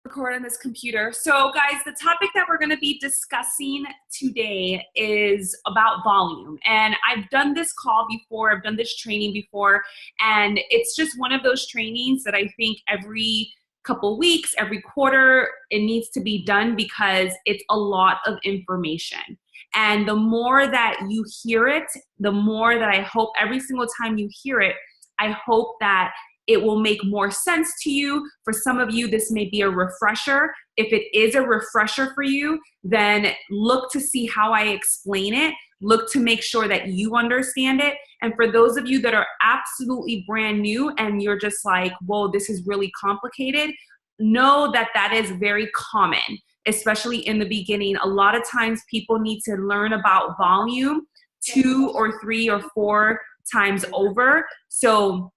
Record on this computer. So guys, the topic that we're going to be discussing today is about volume. And I've done this call before, I've done this training before, and it's just one of those trainings that I think every couple weeks, every quarter, it needs to be done because it's a lot of information. And the more that you hear it, the more that I hope every single time you hear it, I hope that it will make more sense to you. For some of you, this may be a refresher. If it is a refresher for you, then look to see how I explain it. Look to make sure that you understand it. And for those of you that are absolutely brand new and you're just like, whoa, this is really complicated, know that that is very common, especially in the beginning. A lot of times people need to learn about volume 2 or 3 or 4 times over. So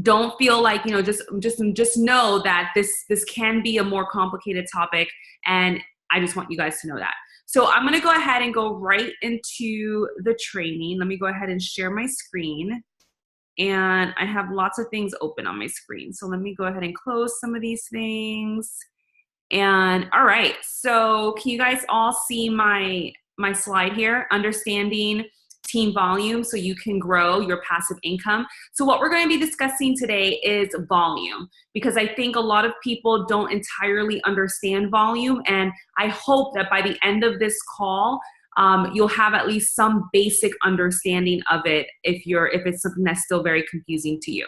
don't feel like, just know that this can be a more complicated topic, and I just want you guys to know that. So I'm going to go ahead and go right into the training. Let me go ahead and share my screen, and I have lots of things open on my screen. So let me go ahead and close some of these things. And all right, so can you guys all see my slide here? Understanding team volume so you can grow your passive income. So what we're going to be discussing today is volume, because I think a lot of people don't entirely understand volume, and I hope that by the end of this call, you'll have at least some basic understanding of it if it's something that's still very confusing to you.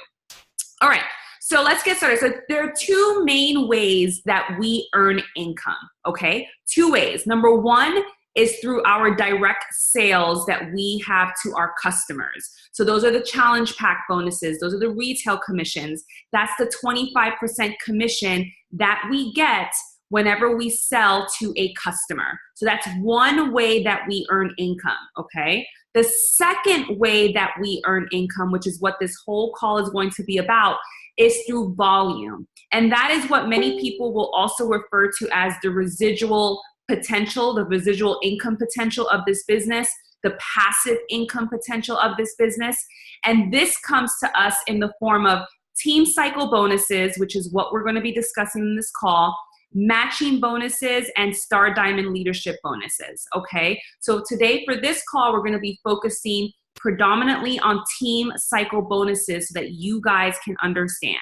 All right, so let's get started. So there are 2 main ways that we earn income, okay? 2 ways. Number 1 is through our direct sales that we have to our customers. So those are the challenge pack bonuses. Those are the retail commissions. That's the 25% commission that we get whenever we sell to a customer. So that's one way that we earn income, okay? The second way that we earn income, which is what this whole call is going to be about, is through volume. And that is what many people will also refer to as the residual potential, the residual income potential of this business, the passive income potential of this business. And this comes to us in the form of team cycle bonuses, which is what we're going to be discussing in this call, matching bonuses, and star diamond leadership bonuses, okay? So today for this call, we're going to be focusing predominantly on team cycle bonuses so that you guys can understand.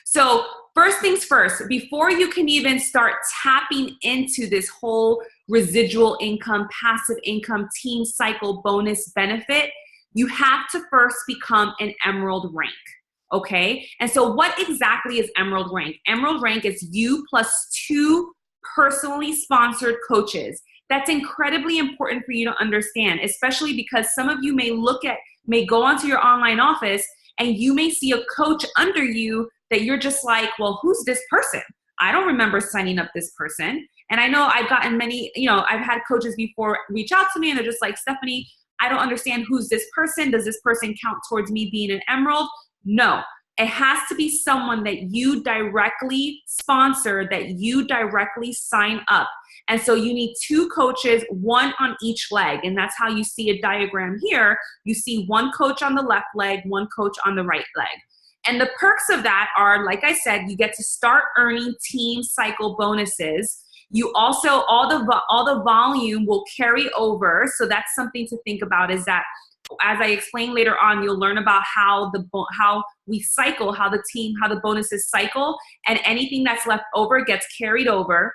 So first things first, before you can even start tapping into this whole residual income, passive income, team cycle bonus benefit, you have to first become an emerald rank, okay? And so what exactly is emerald rank? Emerald rank is you plus 2 personally sponsored coaches. That's incredibly important for you to understand, especially because some of you may go onto your online office and you may see a coach under you that you're just like, well, who's this person? I don't remember signing up this person. And I know I've gotten many, I've had coaches before reach out to me and they're just like, Stephanie, I don't understand who's this person. Does this person count towards me being an emerald? No, it has to be someone that you directly sponsor, that you directly sign up. And so you need 2 coaches, 1 on each leg. And that's how you see a diagram here. You see 1 coach on the left leg, 1 coach on the right leg. And the perks of that are, like I said, you get to start earning team cycle bonuses. You also, all the volume will carry over. So that's something to think about, is that as I explain later on, you'll learn about how we cycle, how the bonuses cycle, and anything that's left over gets carried over.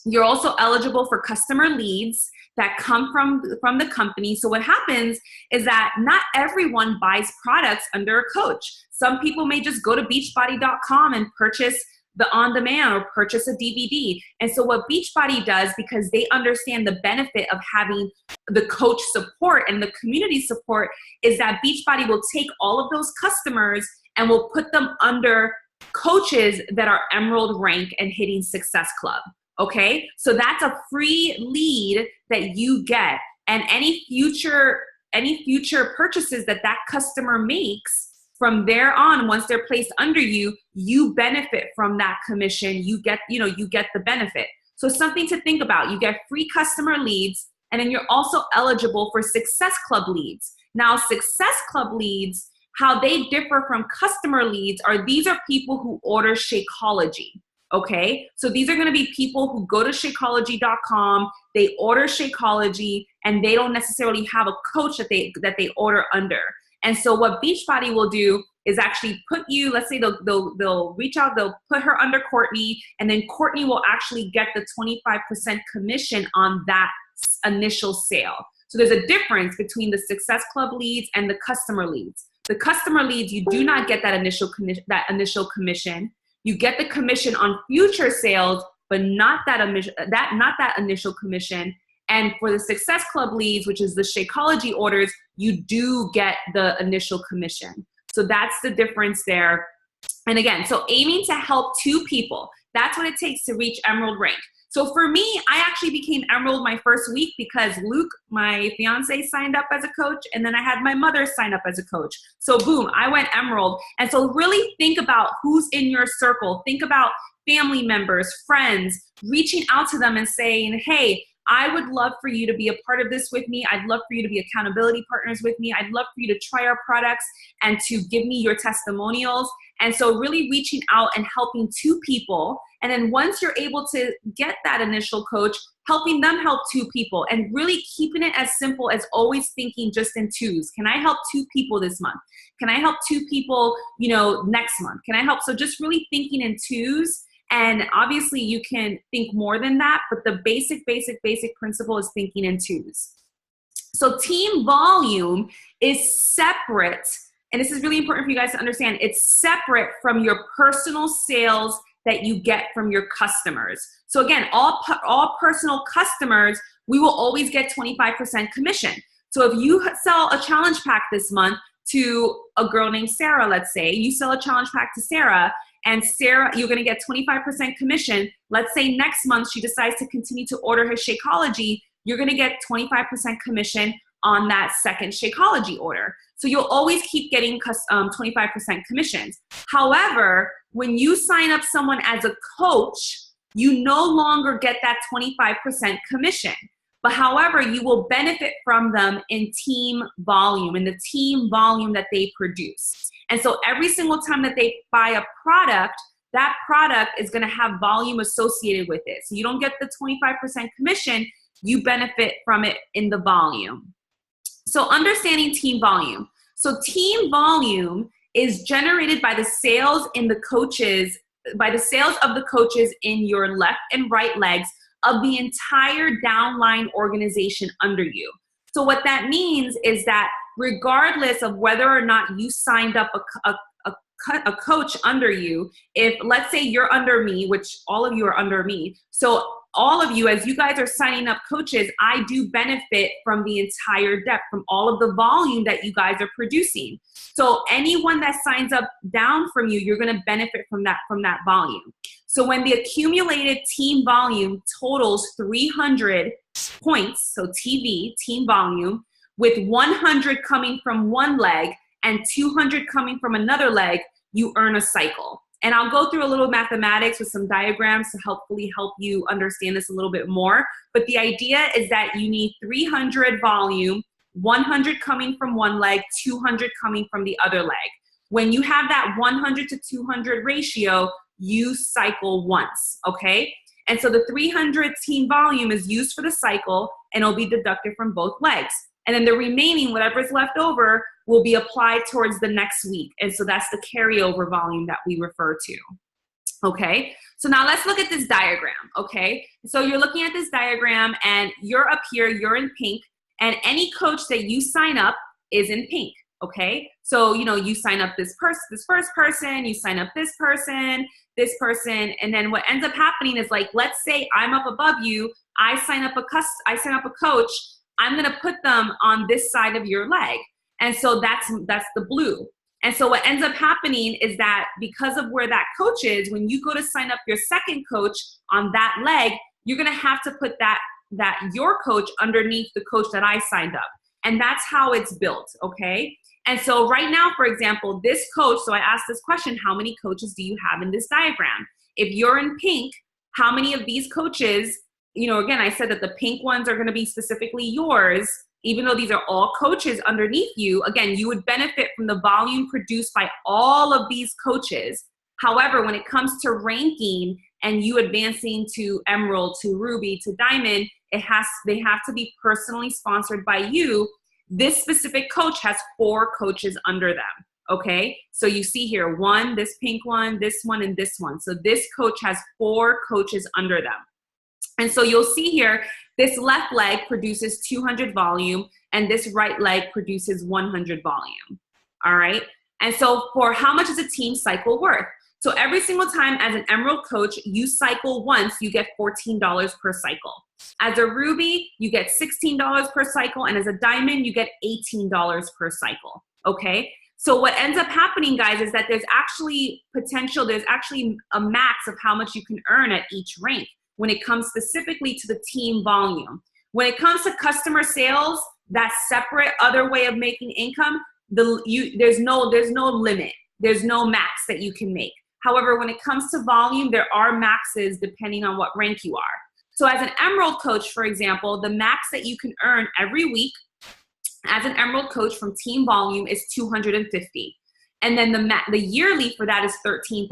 You're also eligible for customer leads that come from the company. So what happens is that not everyone buys products under a coach. Some people may just go to beachbody.com and purchase the on-demand or purchase a DVD. And so what Beachbody does, because they understand the benefit of having the coach support and the community support, is that Beachbody will take all of those customers and will put them under coaches that are emerald rank and hitting Success Club. Okay, so that's a free lead that you get, and any future purchases that customer makes from there on, once they're placed under you, you benefit from that commission. You get the benefit. So something to think about. You get free customer leads, and then you're also eligible for Success Club leads. Now, Success Club leads, how they differ from customer leads are, these are people who order Shakeology. Okay, so these are going to be people who go to Shakeology.com, they order Shakeology, and they don't necessarily have a coach that they order under. And so what Beachbody will do is actually put you, let's say they'll reach out, they'll put her under Courtney, and then Courtney will actually get the 25% commission on that initial sale. So there's a difference between the Success Club leads and the customer leads. The customer leads, you do not get that initial commission. You get the commission on future sales, but not that initial commission. And for the Success Club leads, which is the Shakeology orders, you do get the initial commission. So that's the difference there. And again, so aiming to help 2 people, that's what it takes to reach Emerald rank. So for me, I actually became Emerald my first week because Luke, my fiance, signed up as a coach, and then I had my mother sign up as a coach. So boom, I went Emerald. And so really think about who's in your circle. Think about family members, friends, reaching out to them and saying, hey, I would love for you to be a part of this with me. I'd love for you to be accountability partners with me. I'd love for you to try our products and to give me your testimonials. And so really reaching out and helping 2 people. And then once you're able to get that initial coach, helping them help 2 people, and really keeping it as simple as always thinking just in 2s. Can I help 2 people this month? Can I help 2 people, next month? Can I help? So just really thinking in 2s. And obviously you can think more than that, but the basic principle is thinking in 2s. So team volume is separate, and this is really important for you guys to understand. It's separate from your personal sales that you get from your customers. So again, all personal customers, we will always get 25% commission. So if you sell a challenge pack this month to a girl named Sarah, let's say, you sell a challenge pack to Sarah, and Sarah, you're gonna get 25% commission. Let's say next month she decides to continue to order her Shakeology, you're gonna get 25% commission on that second Shakeology order. So you'll always keep getting 25% commissions. However, when you sign up someone as a coach, you no longer get that 25% commission. But however, you will benefit from them in team volume, in the team volume that they produce. And so every single time that they buy a product, that product is gonna have volume associated with it. So you don't get the 25% commission, you benefit from it in the volume. So understanding team volume. So team volume is generated by the sales in the coaches, by the sales of the coaches in your left and right legs of the entire downline organization under you. So what that means is that regardless of whether or not you signed up a coach under you, if let's say you're under me, which all of you are under me, so all of you, as you guys are signing up coaches, I do benefit from the entire depth, from all of the volume that you guys are producing. So anyone that signs up down from you, you're gonna benefit from that volume. So when the accumulated team volume totals 300 points, so TV, team volume, with 100 coming from one leg and 200 coming from another leg, you earn a cycle. And I'll go through a little mathematics with some diagrams to hopefully help you understand this a little bit more. But the idea is that you need 300 volume, 100 coming from one leg, 200 coming from the other leg. When you have that 100 to 200 ratio, you cycle once, okay? And so the 300 team volume is used for the cycle, and it'll be deducted from both legs. And then the remaining, whatever's left over, will be applied towards the next week. And so that's the carryover volume that we refer to. Okay, so now let's look at this diagram, okay? So you're looking at this diagram and you're up here, you're in pink, and any coach that you sign up is in pink, okay? So, you sign up this first person, you sign up this person, and then what ends up happening is, like, let's say I'm up above you, I sign up a coach, I'm gonna put them on this side of your leg. And so that's the blue. And so what ends up happening is that because of where that coach is, when you go to sign up your second coach on that leg, you're gonna have to put that your coach underneath the coach that I signed up. And that's how it's built, okay? And so right now, for example, this coach, so I asked this question, how many coaches do you have in this diagram? If you're in pink, how many of these coaches, again, I said that the pink ones are gonna be specifically yours, even though these are all coaches underneath you. Again, you would benefit from the volume produced by all of these coaches. However, when it comes to ranking and you advancing to emerald, to ruby, to diamond, they have to be personally sponsored by you. This specific coach has 4 coaches under them. Okay, so you see here, one, this pink one, this one, and this one. So this coach has 4 coaches under them. And so you'll see here, this left leg produces 200 volume, and this right leg produces 100 volume. All right, and so for how much is a team cycle worth? So every single time as an emerald coach, you cycle once, you get $14 per cycle. As a ruby, you get $16 per cycle, and as a diamond, you get $18 per cycle. Okay, so what ends up happening, guys, is that there's actually potential, there's actually a max of how much you can earn at each rank when it comes specifically to the team volume. When it comes to customer sales, that separate other way of making income, there's no limit. There's no max that you can make. However, when it comes to volume, there are maxes depending on what rank you are. So as an emerald coach, for example, the max that you can earn every week as an emerald coach from team volume is $250. And then the yearly for that is $13,000,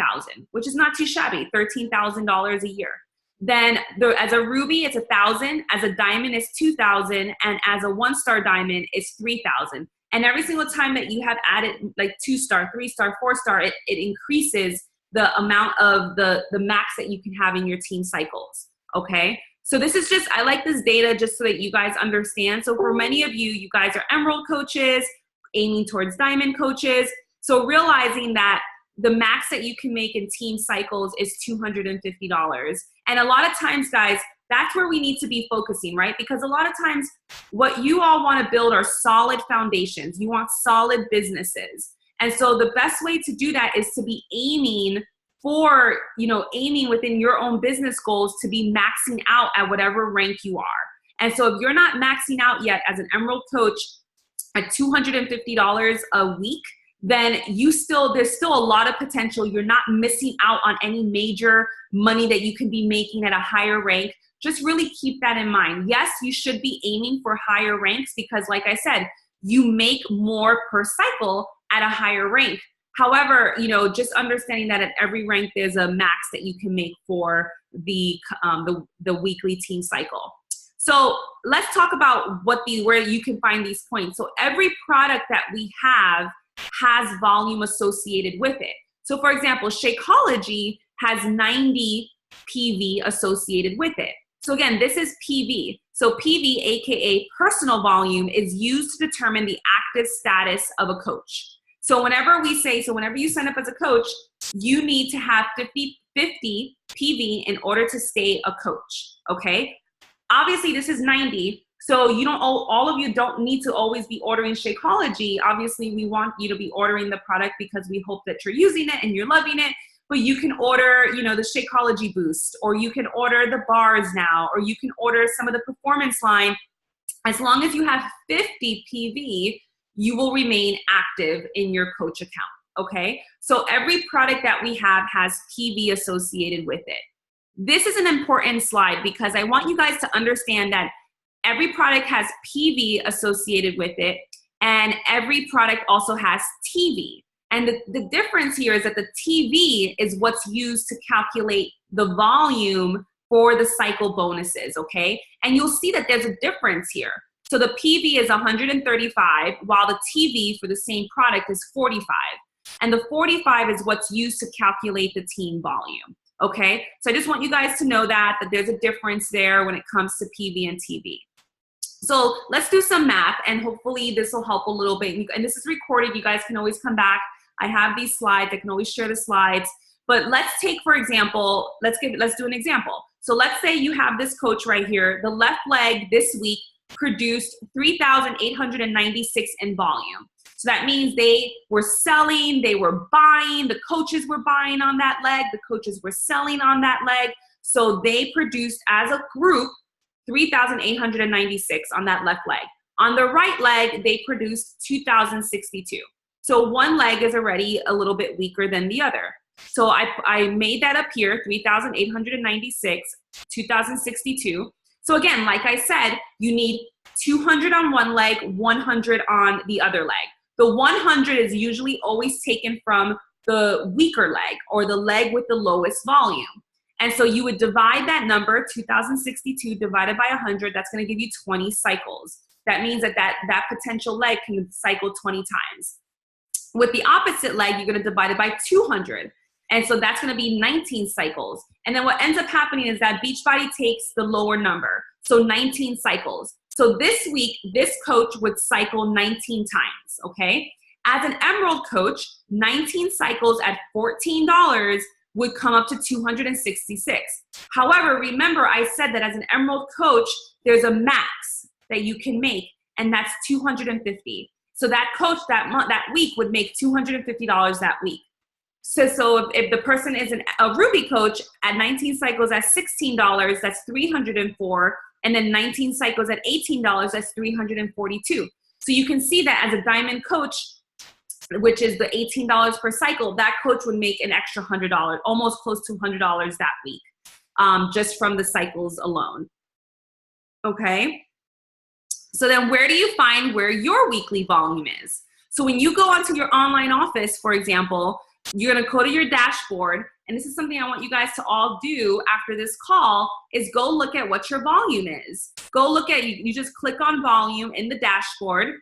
which is not too shabby, $13,000 a year. Then as a ruby, it's $1,000. As a diamond, it's $2,000. And as a 1-star diamond, it's $3,000. And every single time that you have added like 2-star, 3-star, 4-star, it increases the amount of the max that you can have in your team cycles. Okay. So this is just, I like this data just so that you guys understand. So for many of you, you guys are emerald coaches, aiming towards diamond coaches. So realizing that the max that you can make in team cycles is $250. And a lot of times, guys, that's where we need to be focusing, right? Because a lot of times what you all want to build are solid foundations. You want solid businesses. And so the best way to do that is to be aiming for, aiming within your own business goals to be maxing out at whatever rank you are. And so if you're not maxing out yet as an emerald coach at $250 a week, then there's still a lot of potential. You're not missing out on any major money that you can be making at a higher rank. Just really keep that in mind. Yes, you should be aiming for higher ranks because, like I said, you make more per cycle at a higher rank. However, just understanding that at every rank, there's a max that you can make for the weekly team cycle. So let's talk about where you can find these points. So every product that we have has volume associated with it. So for example, Shakeology has 90 PV associated with it. So again, this is PV. So PV, AKA personal volume, is used to determine the active status of a coach. So whenever you sign up as a coach, you need to have 50 PV in order to stay a coach, okay? Obviously, this is 90. So all of you don't need to always be ordering Shakeology. Obviously, we want you to be ordering the product because we hope that you're using it and you're loving it. But you can order, the Shakeology Boost, or you can order the bars now, or you can order some of the performance line. As long as you have 50 PV, you will remain active in your coach account, okay? So every product that we have has PV associated with it. This is an important slide because I want you guys to understand that every product has PV associated with it, and every product also has TV. And the difference here is that the TV is what's used to calculate the volume for the cycle bonuses, okay? And you'll see that there's a difference here. So the PV is 135, while the TV for the same product is 45. And the 45 is what's used to calculate the team volume, okay? So I just want you guys to know that there's a difference there when it comes to PV and TV. So let's do some math, and hopefully this will help a little bit. And this is recorded. You guys can always come back. I have these slides. I can always share the slides. But let's take, for example, let's do an example. So let's say you have this coach right here. The left leg this week produced 3,896 in volume. So that means they were selling, they were buying, the coaches were buying on that leg, the coaches were selling on that leg. So they produced as a group 3,896 on that left leg. On the right leg, they produced 2,062. So one leg is already a little bit weaker than the other. So I made that up here, 3,896, 2,062. So again, like I said, you need 200 on one leg, 100 on the other leg. The 100 is usually always taken from the weaker leg or the leg with the lowest volume. And so you would divide that number, 2,062 divided by 100, that's going to give you 20 cycles. That means that potential leg can cycle 20 times. With the opposite leg, you're going to divide it by 200. And so that's going to be 19 cycles. And then what ends up happening is that Beachbody takes the lower number, so 19 cycles. So this week, this coach would cycle 19 times, okay? As an Emerald coach, 19 cycles at $14 would come up to 266. However, remember I said that as an Emerald coach, there's a max that you can make, and that's 250. So that coach that week would make $250 that week. So if the person is a Ruby coach at 19 cycles at $16, that's $304, and then 19 cycles at $18, that's $342. So you can see that as a Diamond coach, which is the $18 per cycle, that coach would make an extra $100, almost close to $100 that week, just from the cycles alone. Okay? So then where do you find where your weekly volume is? So when you go onto your online office, for example, you're gonna go to your dashboard, and this is something I want you guys to all do after this call, is go look at what your volume is. Go look at, you just click on volume in the dashboard,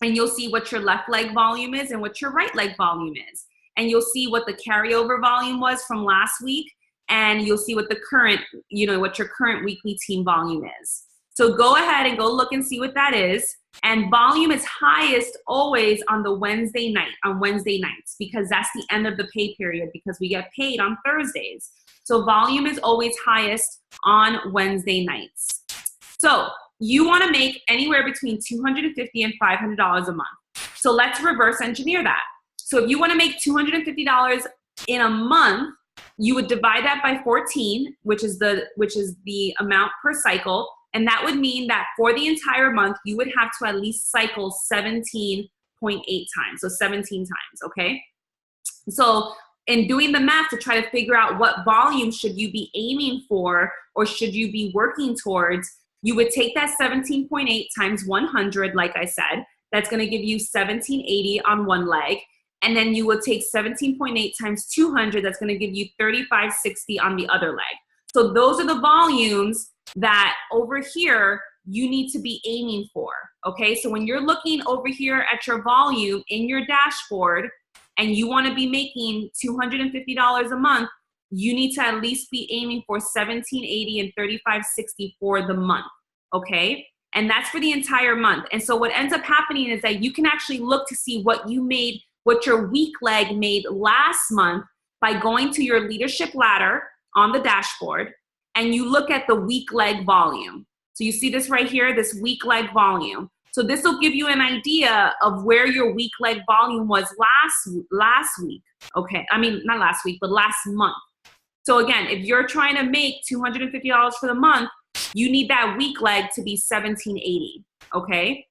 and you'll see what your left leg volume is and what your right leg volume is. And you'll see what the carryover volume was from last week, and you'll see what the current, what your current weekly team volume is. So go ahead and go look and see what that is. And volume is highest always on the Wednesday nights, because that's the end of the pay period, because we get paid on Thursdays. So volume is always highest on Wednesday nights. So you want to make anywhere between $250 and $500 a month. So let's reverse engineer that. So if you want to make $250 in a month, you would divide that by 14, which is the amount per cycle. And that would mean that for the entire month, you would have to at least cycle 17.8 times. So 17 times, okay? So in doing the math to try to figure out what volume should you be aiming for or should you be working towards, you would take that 17.8 times 100, like I said. That's going to give you 1780 on one leg. And then you would take 17.8 times 200. That's going to give you 3560 on the other leg. So those are the volumes that over here you need to be aiming for, okay? So when you're looking over here at your volume in your dashboard and you want to be making $250 a month, you need to at least be aiming for 1780 and 3560 for the month, okay? And that's for the entire month. And so what ends up happening is that you can actually look to see what you made, what your weak leg made last month by going to your leadership ladder on the dashboard, and you look at the weak leg volume. So you see this right here, this weak leg volume. So this will give you an idea of where your weak leg volume was last week. Okay, I mean, not last week, but last month. So again, if you're trying to make $250 for the month, you need that weak leg to be 1780, okay?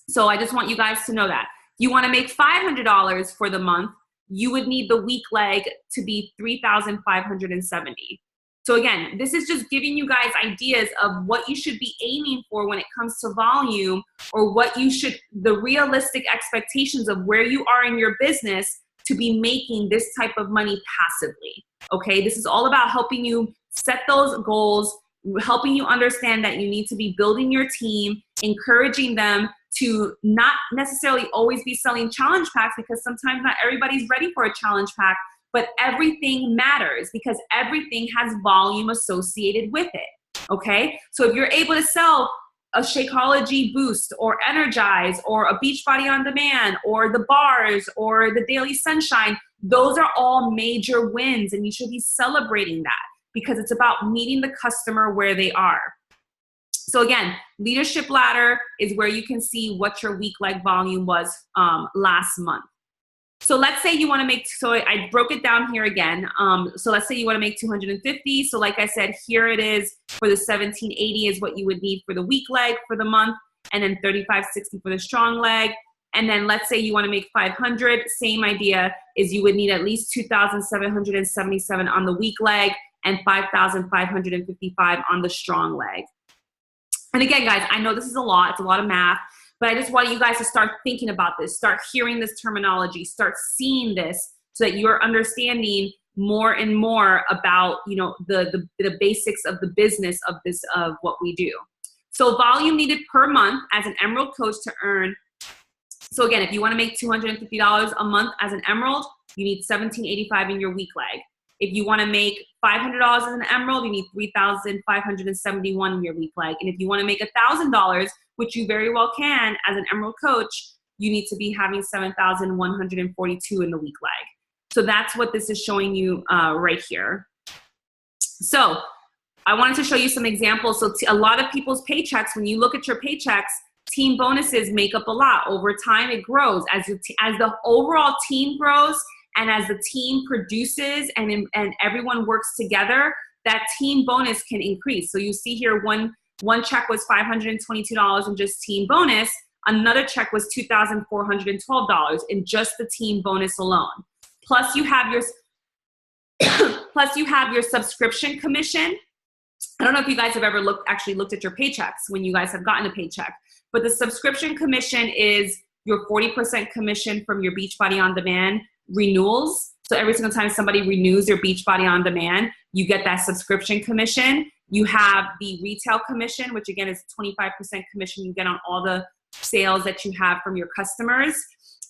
So I just want you guys to know that. If you wanna make $500 for the month, you would need the weak leg to be 3,570. So again, this is just giving you guys ideas of what you should be aiming for when it comes to volume, or what you should, the realistic expectations of where you are in your business to be making this type of money passively, okay? This is all about helping you set those goals, helping you understand that you need to be building your team, encouraging them to not necessarily always be selling challenge packs, because sometimes not everybody's ready for a challenge pack. But everything matters because everything has volume associated with it, okay? So if you're able to sell a Shakeology Boost or Energize or a Beachbody On Demand or the bars or the Daily Sunshine, those are all major wins, and you should be celebrating that because it's about meeting the customer where they are. So again, Leadership Ladder is where you can see what your week leg volume was last month. So let's say you want to make, so I broke it down here again. So let's say you want to make 250. So like I said, here it is for the 1780 is what you would need for the weak leg for the month, and then 3560 for the strong leg. And then let's say you want to make 500, same idea is you would need at least 2,777 on the weak leg and 5,555 on the strong leg. And again, guys, I know this is a lot. It's a lot of math. But I just want you guys to start thinking about this, start hearing this terminology, start seeing this so that you're understanding more and more about, you know, the basics of the business of this, of what we do. So volume needed per month as an Emerald coach to earn. So again, if you want to make $250 a month as an Emerald, you need $1,785 in your week leg. If you want to make $500 as an Emerald, you need $3,571 in your week leg. And if you want to make $1,000, which you very well can as an Emerald coach, you need to be having $7,142 in the week leg. So that's what this is showing you right here. So I wanted to show you some examples. So a lot of people's paychecks, when you look at your paychecks, team bonuses make up a lot. Over time, it grows. As the overall team grows and as the team produces and everyone works together, that team bonus can increase. So you see here, one check was $522 in just team bonus. Another check was $2,412 in just the team bonus alone. Plus you have your subscription commission. I don't know if you guys have ever actually looked at your paychecks when you guys have gotten a paycheck, but the subscription commission is your 40% commission from your Beachbody On Demand renewals. So every single time somebody renews your Beachbody On Demand, you get that subscription commission. You have the retail commission, which again is 25% commission you get on all the sales that you have from your customers.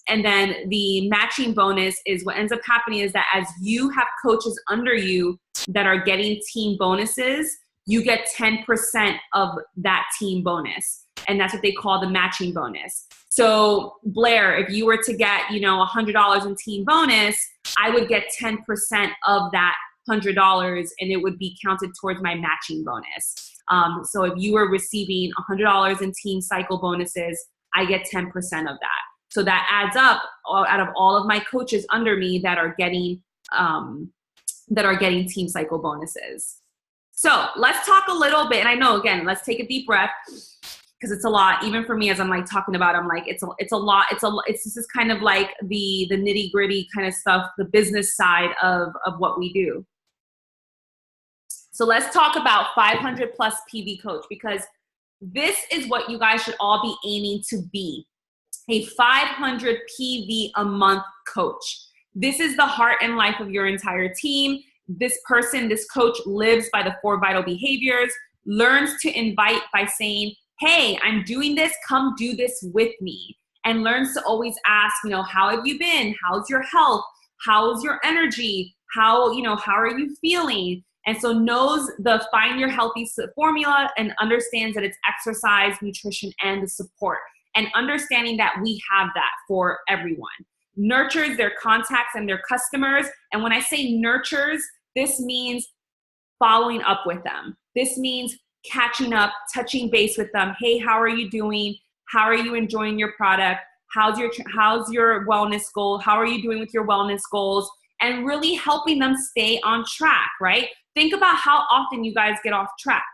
And then the matching bonus is what ends up happening is that as you have coaches under you that are getting team bonuses, you get 10% of that team bonus. And that's what they call the matching bonus. So Blair, if you were to get, you know, $100 in team bonus, I would get 10% of that $100 and it would be counted towards my matching bonus. So if you were receiving $100 in team cycle bonuses, I get 10% of that. So that adds up out of all of my coaches under me that are getting team cycle bonuses. So let's talk a little bit. And I know, again, let's take a deep breath because it's a lot. Even for me, as I'm like talking about, I'm like, it's a lot. This is kind of like the nitty gritty kind of stuff, the business side of what we do. So let's talk about 500 plus PV coach, because this is what you guys should all be aiming to be. A 500 PV a month coach. This is the heart and life of your entire team. This person, this coach lives by the 4 vital behaviors, learns to invite by saying, hey, I'm doing this, come do this with me. And learns to always ask, you know, how have you been? How's your health? How's your energy? How are you feeling? And so knows the Find Your Healthy formula and understands that it's exercise, nutrition, and the support. And understanding that we have that for everyone. Nurtures their contacts and their customers. And when I say nurtures, this means following up with them. This means catching up, touching base with them. Hey, how are you doing? How are you enjoying your product? How's your wellness goal? How are you doing with your wellness goals? And really helping them stay on track, right? Think about how often you guys get off track,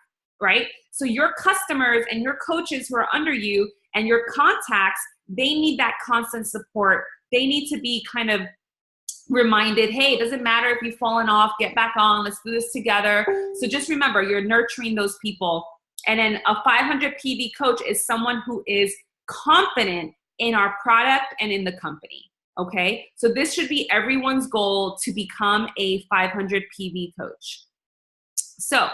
right? So your customers and your coaches who are under you and your contacts, they need that constant support. They need to be kind of reminded, hey, it doesn't matter if you've fallen off, get back on, let's do this together. So just remember, you're nurturing those people. And then a 500 PV coach is someone who is confident in our product and in the company, okay? So this should be everyone's goal, to become a 500 PV coach. So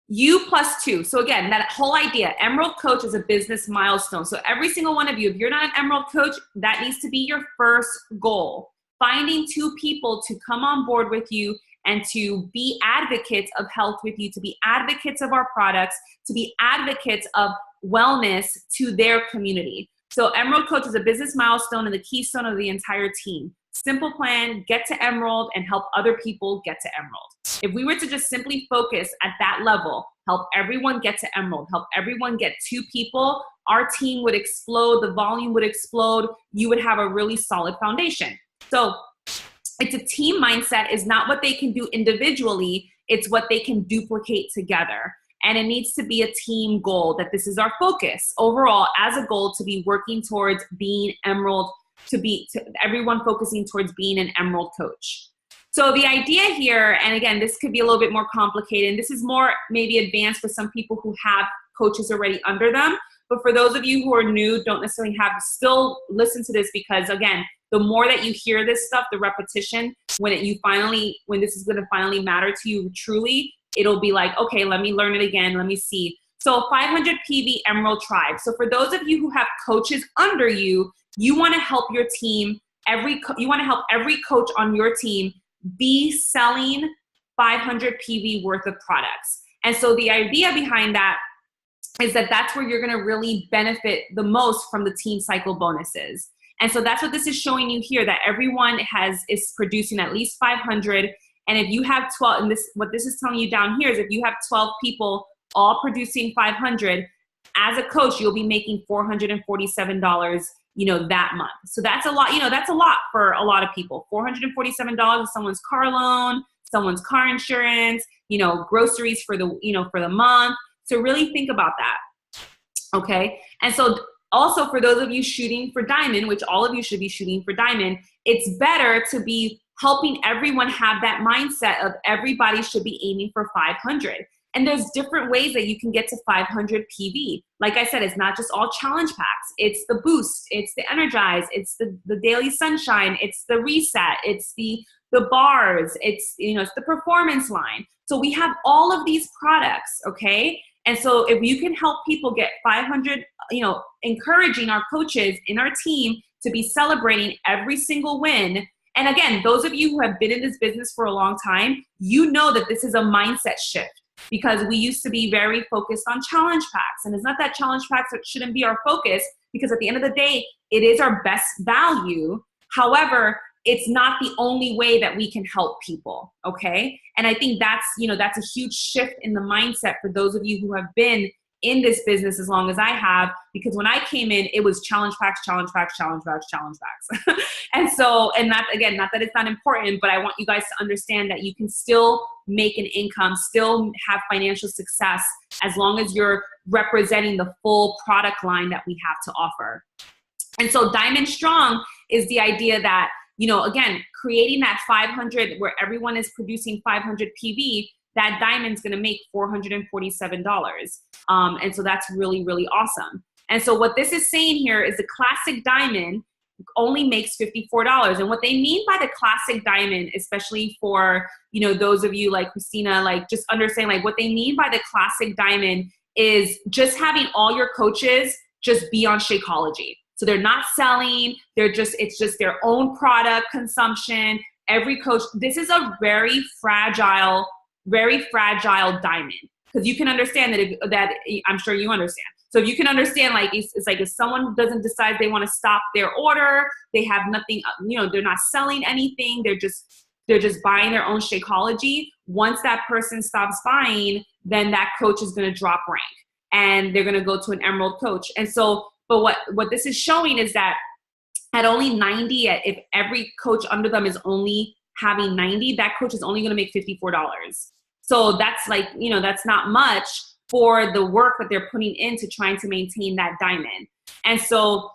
U+2. So again, that whole idea, Emerald Coach is a business milestone. So every single one of you, if you're not an Emerald Coach, that needs to be your first goal. Finding 2 people to come on board with you and to be advocates of health with you, to be advocates of our products, to be advocates of wellness to their community. So Emerald Coach is a business milestone and the keystone of the entire team. Simple plan, get to Emerald and help other people get to Emerald. If we were to just simply focus at that level, help everyone get to Emerald, help everyone get 2 people, our team would explode, the volume would explode, you would have a really solid foundation. So it's a team mindset, is not what they can do individually, it's what they can duplicate together. And it needs to be a team goal, that this is our focus overall as a goal, to be working towards being Emerald, to everyone focusing towards being an Emerald coach. So the idea here, and again, this could be a little bit more complicated, and this is more maybe advanced for some people who have coaches already under them. But for those of you who are new, don't necessarily have, still listen to this, because again, the more that you hear this stuff, the repetition, when this is going to finally matter to you truly, it'll be like, okay, let me learn it again. Let me see. So 500 PV Emerald Tribe. So for those of you who have coaches under you, you want to help your team, you want to help every coach on your team be selling 500 PV worth of products. And so the idea behind that is that that's where you're going to really benefit the most from the team cycle bonuses. And so that's what this is showing you here, that everyone is producing at least 500. And if you have 12, and what this is telling you down here is if you have 12 people all producing 500, as a coach, you'll be making $447, that month. So that's a lot, that's a lot for a lot of people. $447 is someone's car loan, someone's car insurance, groceries for the month. So really think about that. Okay. And so also for those of you shooting for diamond, which all of you should be shooting for diamond, it's better to be helping everyone have that mindset of everybody should be aiming for 500. And there's different ways that you can get to 500 PV. Like I said, it's not just all challenge packs. It's the boost, it's the energize, it's the daily sunshine, it's the reset, it's the bars, it's the performance line. So we have all of these products, okay? And so if you can help people get 500, encouraging our coaches in our team to be celebrating every single win. And again, those of you who have been in this business for a long time, you know that this is a mindset shift, because we used to be very focused on challenge packs. And it's not that challenge packs shouldn't be our focus, because at the end of the day, it is our best value. However, it's not the only way that we can help people, okay? And I think that's a huge shift in the mindset for those of you who have been in this business as long as I have, because when I came in, it was challenge packs, challenge packs, challenge packs, challenge packs. And not that it's not important, but I want you guys to understand that you can still make an income, still have financial success, as long as you're representing the full product line that we have to offer. And so Diamond Strong is the idea that, again, creating that 500 where everyone is producing 500 PV, that diamond's going to make $447. And so that's really, really awesome. And so what this is saying here is the classic diamond only makes $54. And what they mean by the classic diamond, especially for, those of you like Christina, like just understand like what they mean by the classic diamond is just having all your coaches just be on Shakeology. So they're not selling, it's just their own product consumption. Every coach, this is a very fragile diamond, because you can understand that I'm sure you understand. So if you can understand, like, it's like if someone doesn't decide they want to stop their order, they have nothing, they're not selling anything, they're just buying their own Shakeology. Once that person stops buying, then that coach is going to drop rank and they're going to go to an Emerald coach. And so, but what this is showing is that at only 90, if every coach under them is only having 90, that coach is only going to make $54. So that's like, that's not much for the work that they're putting into trying to maintain that diamond. And so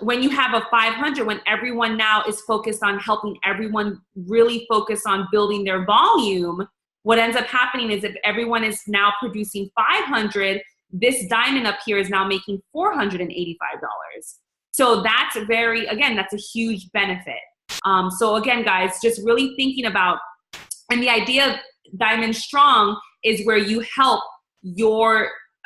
when you have a 500, when everyone now is focused on helping everyone really focus on building their volume, what ends up happening is if everyone is now producing 500, this diamond up here is now making $485. So that's that's a huge benefit. So again, guys, just really thinking about, and the idea of Diamond Strong is where you help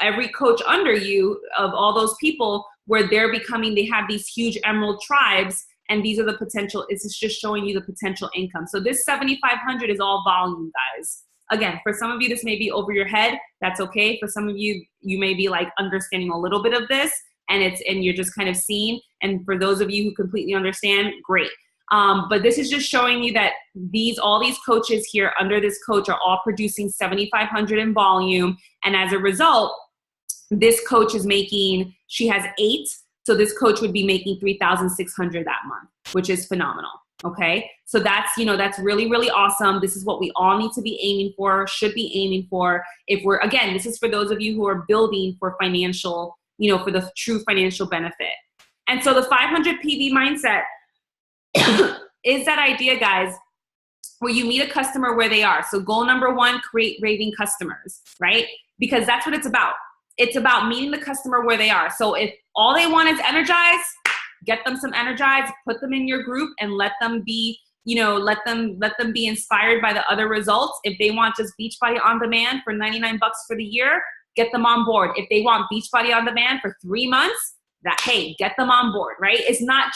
every coach under you of all those people, where they have these huge Emerald tribes, and these are the potential, it's just showing you the potential income. So this 7,500 is all volume, guys. Again, for some of you, this may be over your head. That's okay. For some of you, you may be like understanding a little bit of this, and you're just kind of seeing. And for those of you who completely understand, great. But this is just showing you that all these coaches here under this coach are all producing 7,500 in volume. And as a result, this coach she has 8. So this coach would be making 3,600 that month, which is phenomenal. Okay. So that's really, really awesome. This is what we all need to be aiming for, should be aiming for. This is for those of you who are building for financial, for the true financial benefit. And so the 500 PV mindset is that idea, guys, where you meet a customer where they are. So goal number 1, create raving customers, right? Because that's what it's about. It's about meeting the customer where they are. So if all they want is energize, get them some energize, put them in your group, and let them be, let them be inspired by the other results. If they want just Beachbody On Demand for 99 bucks for the year, get them on board. If they want Beachbody On Demand for 3 months, hey, get them on board, right? It's not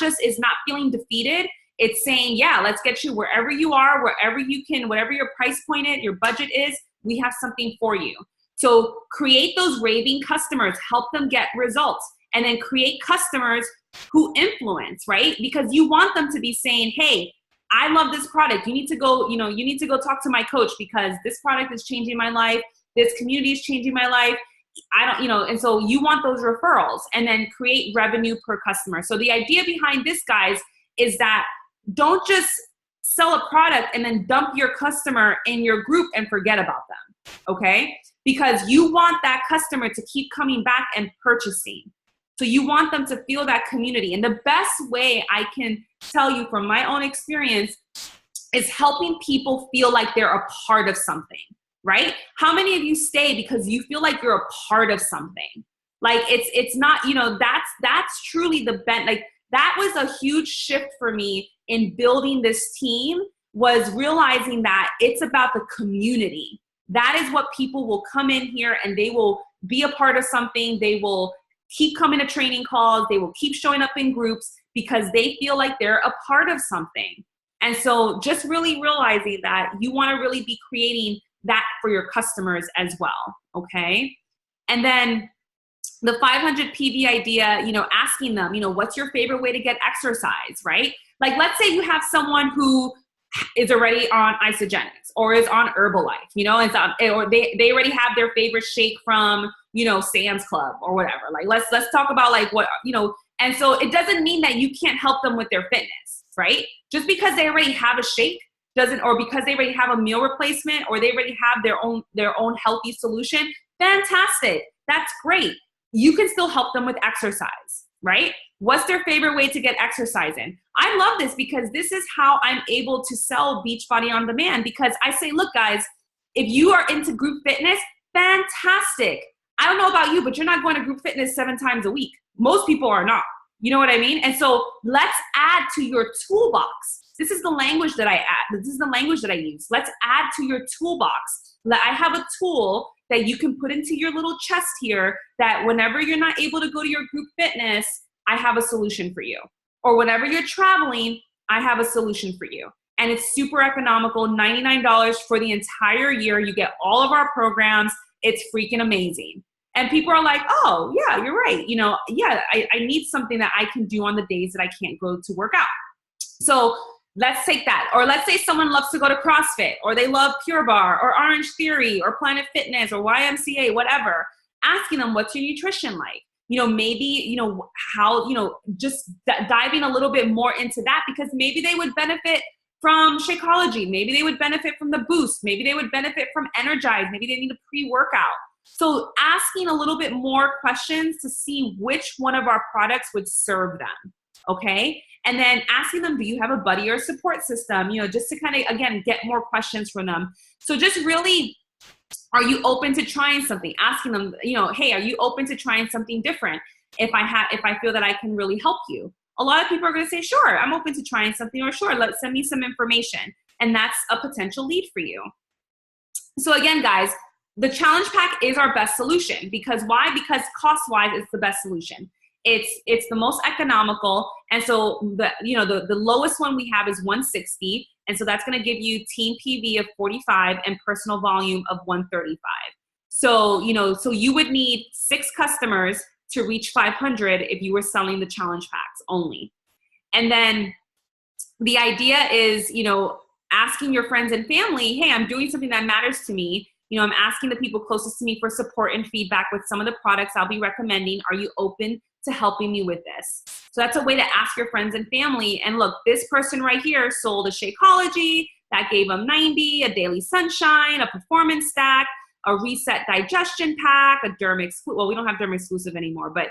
feeling defeated. It's saying, yeah, let's get you wherever you are, wherever you can, whatever your price point is, your budget is, we have something for you. So create those raving customers, help them get results, and then create customers who influence, right? Because you want them to be saying, hey, I love this product. You need to go, you need to go talk to my coach because this product is changing my life. This community is changing my life. And so you want those referrals and then create revenue per customer. So the idea behind this, guys, is that don't just sell a product and then dump your customer in your group and forget about them, okay? Because you want that customer to keep coming back and purchasing. So you want them to feel that community. And the best way I can tell you from my own experience is helping people feel like they're a part of something, right? How many of you stay because you feel like you're a part of something? Like it's not, that's truly the like that was a huge shift for me in building this team, was realizing that it's about the community. That is what people will come in here and they will be a part of something. They will keep coming to training calls. They will keep showing up in groups because they feel like they're a part of something. And so just really realizing that you want to really be creating that for your customers as well, okay? And then the 500 PV idea, asking them, what's your favorite way to get exercise, right? Like, let's say you have someone who is already on isogenics or is on Herbalife, or they already have their favorite shake from, Sam's Club or whatever. Like, let's talk about like what, and so it doesn't mean that you can't help them with their fitness, right? Just because they already have a shake or because they already have a meal replacement or they already have their own healthy solution, fantastic. That's great. You can still help them with exercise, right? What's their favorite way to get exercise in? I love this because this is how I'm able to sell Beachbody On Demand, because I say, look, guys, if you are into group fitness, fantastic. I don't know about you, but you're not going to group fitness 7 times a week. Most people are not. You know what I mean? And so let's add to your toolbox. This is the language that I add. This is the language that I use. Let's add to your toolbox. I have a tool that you can put into your little chest here that whenever you're not able to go to your group fitness, I have a solution for you. Or whenever you're traveling, I have a solution for you. And it's super economical, $99 for the entire year. You get all of our programs. It's freaking amazing. And people are like, oh, yeah, you're right. I need something that I can do on the days that I can't go to work out. So let's take that. Or let's say someone loves to go to CrossFit, or they love Pure Barre or Orange Theory or Planet Fitness or YMCA, whatever. Asking them, what's your nutrition like? Maybe, how, just diving a little bit more into that, because maybe they would benefit from Shakeology. Maybe they would benefit from the Boost. Maybe they would benefit from Energize. Maybe they need a pre-workout. So asking a little bit more questions to see which one of our products would serve them, okay? And then asking them, do you have a buddy or support system? Just to kind of, again, get more questions from them. So just really, are you open to trying something? Asking them, hey, are you open to trying something different if I feel that I can really help you? A lot of people are going to say, sure, I'm open to trying something, or sure, send me some information. And that's a potential lead for you. So again, guys, the challenge pack is our best solution. Because why? Because cost-wise, it's the best solution. It's the most economical. And so the lowest one we have is 160. And so that's going to give you team PV of 45 and personal volume of 135. So, so you would need 6 customers to reach 500 if you were selling the challenge packs only. And then the idea is, asking your friends and family, hey, I'm doing something that matters to me. I'm asking the people closest to me for support and feedback with some of the products I'll be recommending. Are you open to helping me with this? So that's a way to ask your friends and family. And look, this person right here sold a Shakeology that gave them 90, a Daily Sunshine, a Performance Stack, a Reset Digestion Pack, a Derm Exclusive. Well, we don't have Derm Exclusive anymore, but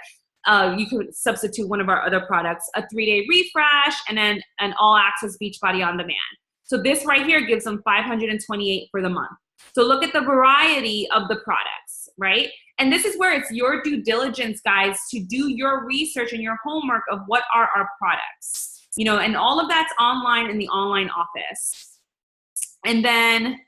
you could substitute one of our other products, a 3-day refresh, and then an all-access Beachbody On Demand. So this right here gives them 528 for the month. So look at the variety of the products. right? And this is where it's your due diligence, guys, to do your research and your homework of what are our products, you know, and all of that's online in the online office. And then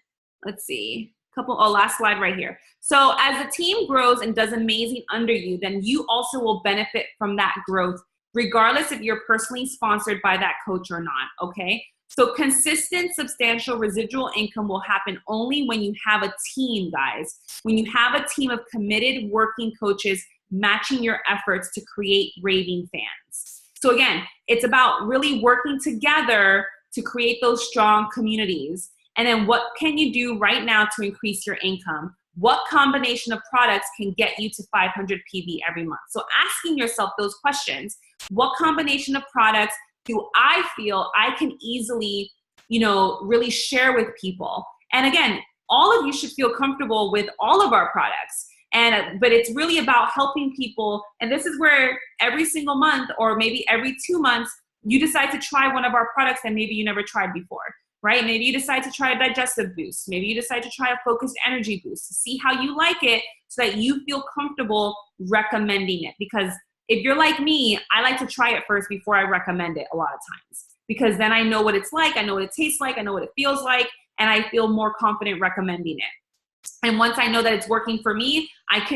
let's see, last slide right here. So as the team grows and does amazing under you, then you also will benefit from that growth, regardless if you're personally sponsored by that coach or not, okay? So consistent, substantial residual income will happen only when you have a team, guys. When you have a team of committed working coaches matching your efforts to create raving fans. So again, it's about really working together to create those strong communities. And then what can you do right now to increase your income? What combination of products can get you to 500 PV every month? So asking yourself those questions, what combination of products do I feel I can easily, you know, really share with people? And again, all of you should feel comfortable with all of our products. But it's really about helping people. And this is where every single month or maybe every 2 months, you decide to try one of our products that maybe you never tried before, right? Maybe you decide to try a digestive boost. Maybe you decide to try a focused energy boost to see how you like it so that you feel comfortable recommending it. Because if you're like me, I like to try it first before I recommend it a lot of times, because then I know what it's like, I know what it tastes like, I know what it feels like, and I feel more confident recommending it. And once I know that it's working for me, I'm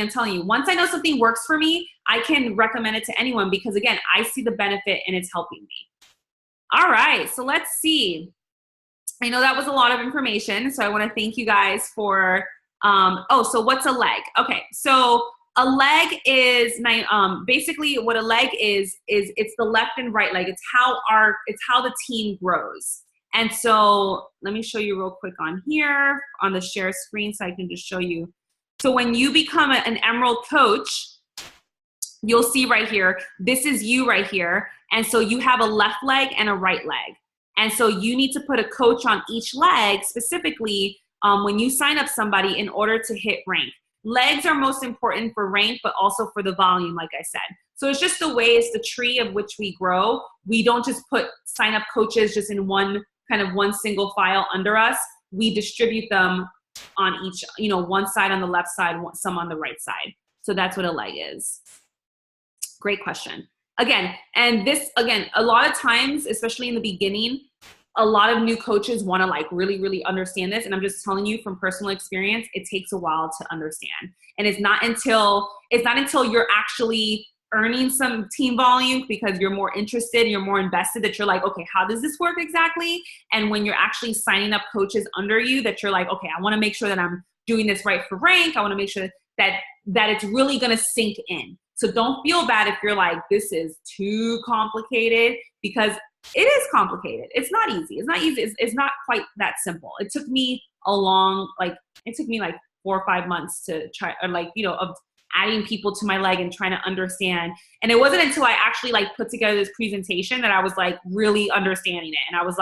telling you, once I know something works for me, I can recommend it to anyone because, again, I see the benefit and it's helping me. All right, so let's see. I know that was a lot of information, so I want to thank you guys for, so what's a leg? Okay, so a leg is, basically what a leg is it's the left and right leg. It's how the team grows. And so let me show you real quick on here on the share screen so I can just show you. So when you become an Emerald coach, you'll see right here, this is you right here. And so you have a left leg and a right leg. And so you need to put a coach on each leg specifically when you sign up somebody in order to hit rank. Legs are most important for rank, but also for the volume, like I said. So it's just the way, it's the tree of which we grow. We don't just sign up coaches just in one single file under us. We distribute them on each, one side on the left side, some on the right side. So that's what a leg is. Great question. Again, a lot of times, especially in the beginning, a lot of new coaches want to really, really understand this. And I'm just telling you from personal experience, it takes a while to understand. And it's not until you're actually earning some team volume because you're more interested, you're more invested, that you're like, okay, how does this work exactly? And when you're actually signing up coaches under you, that you're like, okay, I want to make sure that I'm doing this right for rank. I want to make sure that it's really going to sink in. So don't feel bad if you're like, this is too complicated, because it is complicated. It's not easy. It's not easy. It's not quite that simple. It took me it took me 4 or 5 months to try, of adding people to my leg and trying to understand. And it wasn't until I actually put together this presentation that I was really understanding it. And I was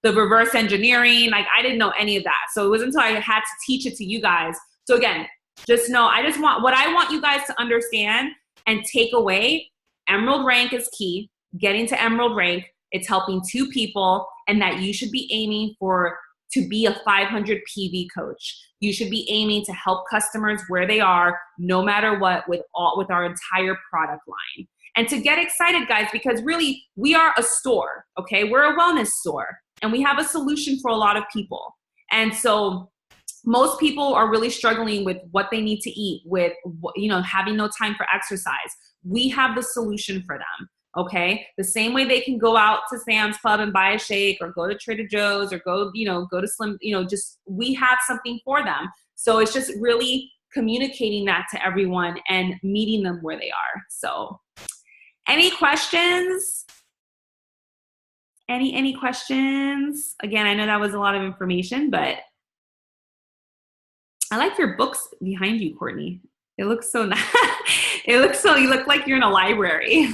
the reverse engineering, I didn't know any of that. So it was until I had to teach it to you guys. So again, just know, what I want you guys to understand and take away, Emerald rank is key. Getting to Emerald rank, it's helping 2 people, and that you should be aiming to be a 500 PV coach. You should be aiming to help customers where they are, no matter what, with our entire product line. And to get excited, guys, because really we are a store, okay? We're a wellness store, and we have a solution for a lot of people. And so most people are really struggling with what they need to eat, with, having no time for exercise. We have the solution for them. Okay, the same way they can go out to Sam's Club and buy a shake, or go to Trader Joe's, or go to Slim, we have something for them. So it's just really communicating that to everyone and meeting them where they are. So any questions? Any questions? Again, I know that was a lot of information, but I like your books behind you, Courtney. It looks so nice. You look like you're in a library.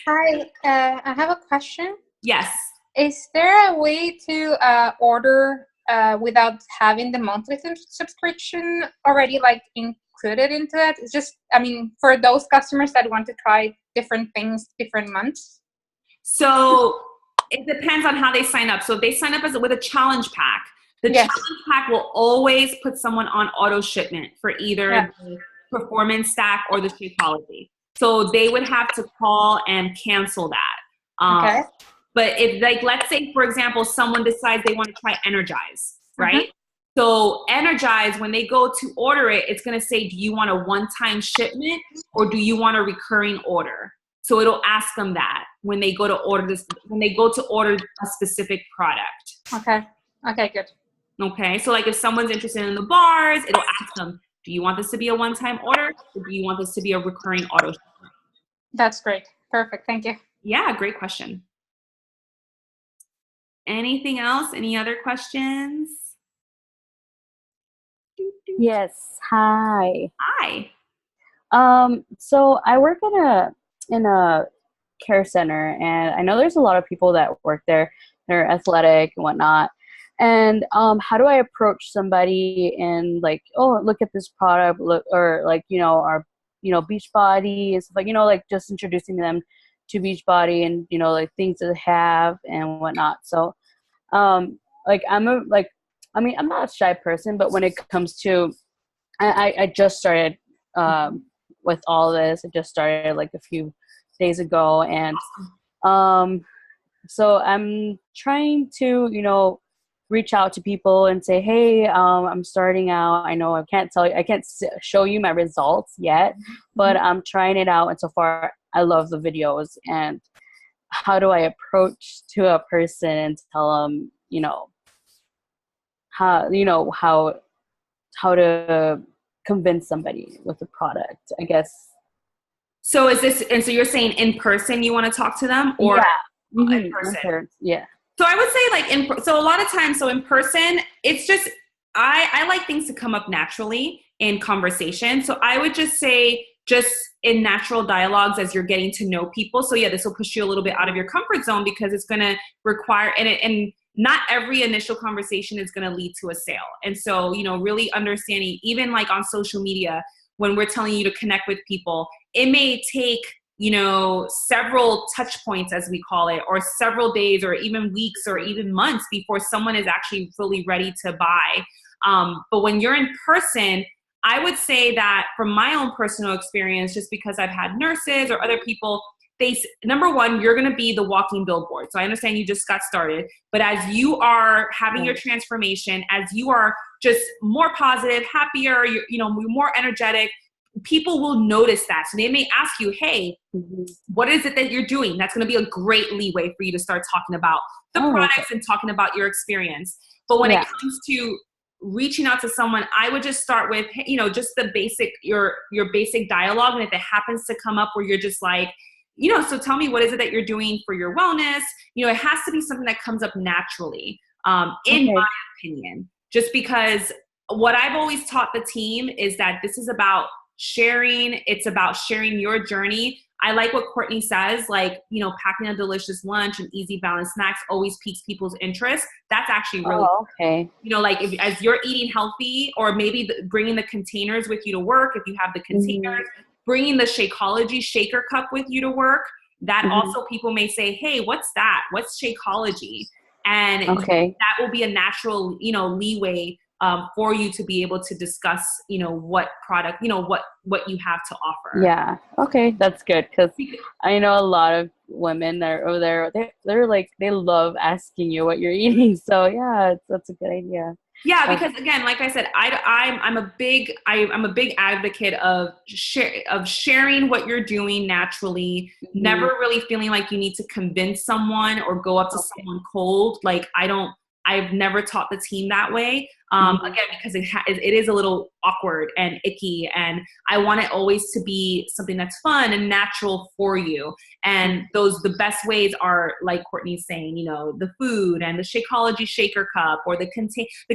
Hi, I have a question. Yes. Is there a way to order without having the monthly subscription already included into that? It's just, for those customers that want to try different things, different months. So it depends on how they sign up. So if they sign up with a challenge pack, The Yes. challenge pack will always put someone on auto shipment for either the performance stack or the Shakeology. So they would have to call and cancel that. Okay. But if, like, let's say, for example, someone decides they want to try Energize, Mm-hmm. right? So Energize, when they go to order it, it's going to say, do you want a one-time shipment or do you want a recurring order? So it'll ask them that when they go to order this, when they go to order a specific product. Okay. Okay, good. Okay. So like if someone's interested in the bars, it'll ask them, do you want this to be a one-time order or do you want this to be a recurring auto shipment? That's great. Perfect. Thank you. Yeah, great question. Anything else? Any other questions? Yes. Hi. Hi. So I work in a care center, and I know there's a lot of people that work there. They're athletic and whatnot. And how do I approach somebody and like, oh, look at this product, look, or like, our, Beachbody and stuff, like, like just introducing them to Beachbody and, like things that they have and whatnot. So, like I'm not a shy person, but when it comes to, I just started with all this. I just started like a few days ago, and so I'm trying to, reach out to people and say, hey, I'm starting out. I know I can't show you my results yet, but I'm trying it out, and so far I love the videos. And how do I approach to a person and tell them, how to convince somebody with the product, I guess. So is this, and so you're saying in person you want to talk to them, or in person? Yeah. So I would say like so a lot of times, so in person, it's just, I like things to come up naturally in conversation. So I would just say just in natural dialogues as you're getting to know people. So yeah, this will push you a little bit out of your comfort zone because it's going to require, and not every initial conversation is going to lead to a sale. And so, really understanding, even like on social media, when we're telling you to connect with people, it may take, several touch points, as we call it, or several days or even weeks or even months before someone is actually fully ready to buy. But when you're in person, I would say that from my own personal experience, just because I've had nurses or other people, number one, you're going to be the walking billboard. So I understand you just got started, but as you are having your transformation, as you are just more positive, happier, you're more energetic, people will notice that. So they may ask you, hey, what is it that you're doing? That's going to be a great leeway for you to start talking about the products and talking about your experience. But when it comes to reaching out to someone, I would just start with, just the basic, your basic dialogue. And if it happens to come up where you're just like, so tell me, what is it that you're doing for your wellness? It has to be something that comes up naturally, in my opinion, just because what I've always taught the team is that this is about sharing. It's about sharing your journey. I like what Courtney says, like, packing a delicious lunch and easy balanced snacks always piques people's interest. That's actually really okay. Like as you're eating healthy, or maybe bringing the containers with you to work, if you have the containers, bringing the Shakeology shaker cup with you to work, that also people may say, hey, what's that? What's Shakeology? And that will be a natural, leeway for you to be able to discuss, what product, what you have to offer. Yeah. Okay. That's good. Cause I know a lot of women that are over there, they're like, they love asking you what you're eating. So yeah, that's a good idea. Yeah, because again, like I said, I'm a big advocate of sharing what you're doing naturally. Never really feeling like you need to convince someone or go up to someone cold. Like I've never taught the team that way. Again, because it is a little awkward and icky, and I want it always to be something that's fun and natural for you. And the best ways are, like Courtney's saying, the food and the Shakeology shaker cup, or the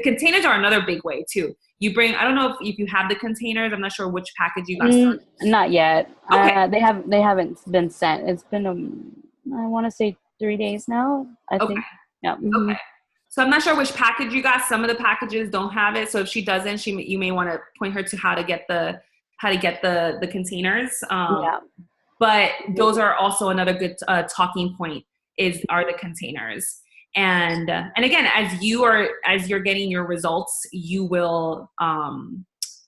containers are another big way too. You bring, I don't know if you have the containers. I'm not sure which package you got. Not yet. Okay. They haven't been sent. It's been I want to say 3 days now. I think. Yeah. Okay. So I'm not sure which package you got. Some of the packages don't have it. So if she doesn't, you may want to point her to how to get the containers. But those are also another good talking point are the containers. And again, as you're getting your results, you will,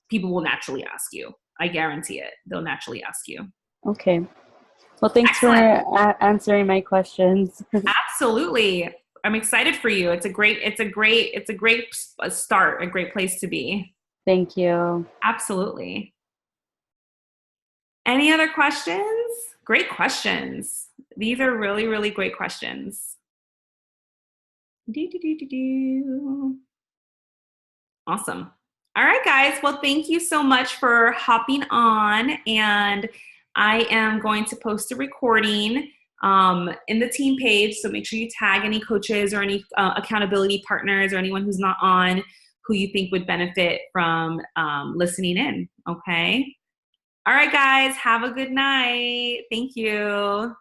people will naturally ask you. I guarantee it. They'll naturally ask you. Okay. Well, thanks Excellent. for answering my questions. Absolutely. I'm excited for you. It's a great start, a great place to be. Thank you. Absolutely. Any other questions? Great questions. These are really, really great questions. Awesome. All right, guys. Well, thank you so much for hopping on. And I am going to post a recording in the team page. So make sure you tag any coaches or any accountability partners or anyone who's not on who you think would benefit from listening in. Okay. All right, guys. Have a good night. Thank you.